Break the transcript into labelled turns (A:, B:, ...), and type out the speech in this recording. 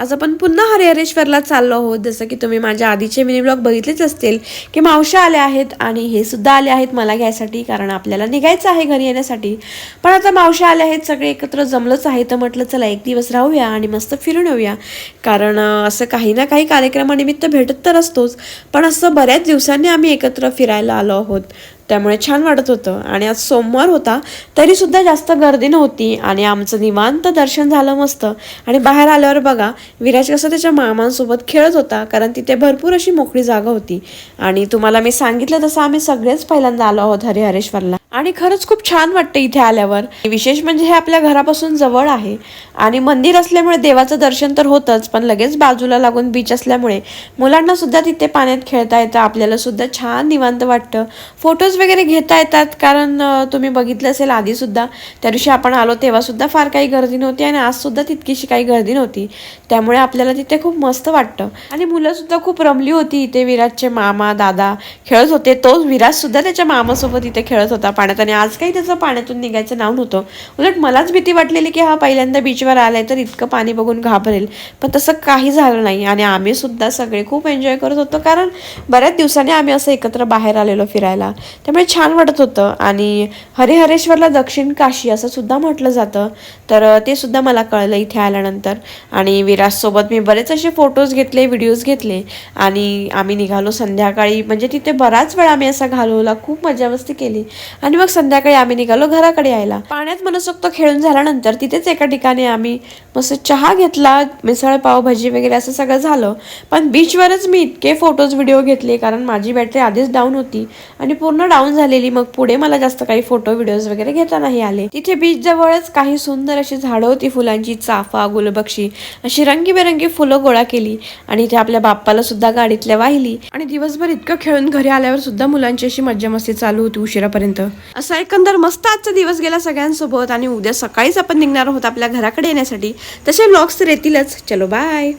A: आज आपण पुन्हा हरिहरेश्वरला चाललो आहोत. जसं की तुम्ही माझ्या आधीचे मिनी ब्लॉग बघितलेच असतील की मावश्या आल्या आहेत आणि हे सुद्धा आले आहेत मला घ्यायसाठी, कारण आपल्याला निघायचं आहे घरी येण्यासाठी. पण आता मावश्या आल्या आहेत, सगळे एकत्र जमलंच आहे, तर म्हटलं चला एक दिवस राहूया आणि मस्त फिरून येऊया. कारण असं काही ना काही कार्यक्रमानिमित्त भेटत तर असतोच, पण असं बऱ्याच दिवसांनी आम्ही एकत्र फिरायला आलो आहोत, त्यामुळे छान वाटत होतं. आणि आज सोमवार होता तरी सुद्धा जास्त गर्दी नव्हती आणि आमचं निवांत दर्शन झालं मस्त. आणि बाहेर आल्यावर बघा विराज कसं त्याच्या मामांसोबत खेळत होता, कारण तिथे भरपूर अशी मोकळी जागा होती. आणि तुम्हाला मी सांगितलं तसं आम्ही सगळेच पहिल्यांदा आलो आहोत हरिहरेश्वरला, आणि खरंच खूप छान वाटतं इथे आल्यावर. विशेष म्हणजे हे आपल्या घरापासून जवळ आहे आणि मंदिर असल्यामुळे देवाचं दर्शन तर होतंच, पण लगेच बाजूला लागून बीच असल्यामुळे मुलांना सुद्धा तिथे पाण्यात खेळता येतं, आपल्याला सुद्धा छान निवांत वाटतं, फोटोज वगैरे घेता येतात. कारण तुम्ही बघितलं असेल आधी सुद्धा त्या दिवशी आपण आलो तेव्हा सुद्धा फार काही गर्दी नव्हती आणि आज सुद्धा तितकीशी काही गर्दी नव्हती, त्यामुळे आपल्याला तिथे खूप मस्त वाटतं. आणि मुलं सुद्धा खूप रमली होती इथे. विराजचे मामा दादा खेळत होते, तो विराज सुद्धा त्याच्या मामासोबत इथे खेळत होता पाण्यात. आणि आज काही त्याचं पाण्यातून निघायचं नाव नव्हतं, उलट मलाच भीती वाटलेली की हा पहिल्यांदा बीचवर आलाय तर इतकं पाणी बघून घाबरेल, पण तसं काही झालं नाही. आणि आम्ही सुद्धा सगळे खूप एन्जॉय करत होतो, कारण बऱ्याच दिवसांनी आम्ही असं एकत्र बाहेर आलेलो फिरायला, त्यामुळे छान वाटत होतं. आणि हरिहरेश्वरला दक्षिण काशी असं सुद्धा म्हटलं जातं, तर ते सुद्धा मला कळलं इथे आल्यानंतर. आणि विराजसोबत मी बरेच असे फोटोज घेतले, व्हिडिओज घेतले आणि आम्ही निघालो संध्याकाळी. म्हणजे तिथे बराच वेळ आम्ही असा घालवला, खूप मजा मस्ती केली आणि मग संध्याकाळी आम्ही निघालो घराकडे यायला. पाण्यात मनसोक्त खेळून झाल्यानंतर तिथेच एका ठिकाणी आम्ही मस्त चहा घेतला, मिसळ पाव भाजी वगैरे असं सगळं झालं. पण बीचवरच मी इतके फोटोज व्हिडिओ घेतले, कारण माझी बॅटरी आधीच डाऊन होती आणि पूर्ण डाऊन झालेली. मग पुढे मला जास्त काही फोटो व्हिडिओज वगैरे घेता नाही आले. तिथे बीच जवळच काही सुंदर अशी झाडं होती फुलांची, चाफा गुलबक्षी अशी रंगीबेरंगी फुलं गोळा केली आणि इथे आपल्या बाप्पाला सुद्धा गाडीतल्या वाहिली. आणि दिवसभर इतकं खेळून घरी आल्यावर सुद्धा मुलांची अशी मज्जा मस्ती चालू होती उशिरापर्यंत. असा एकंदर मस्त आजचा दिवस गेला सगळ्यांसोबत. आणि उद्या सकाळीच आपण निघणार आहोत आपल्या घराकडे येण्यासाठी. तसे व्लॉग्स तर येतीलच. चलो बाय.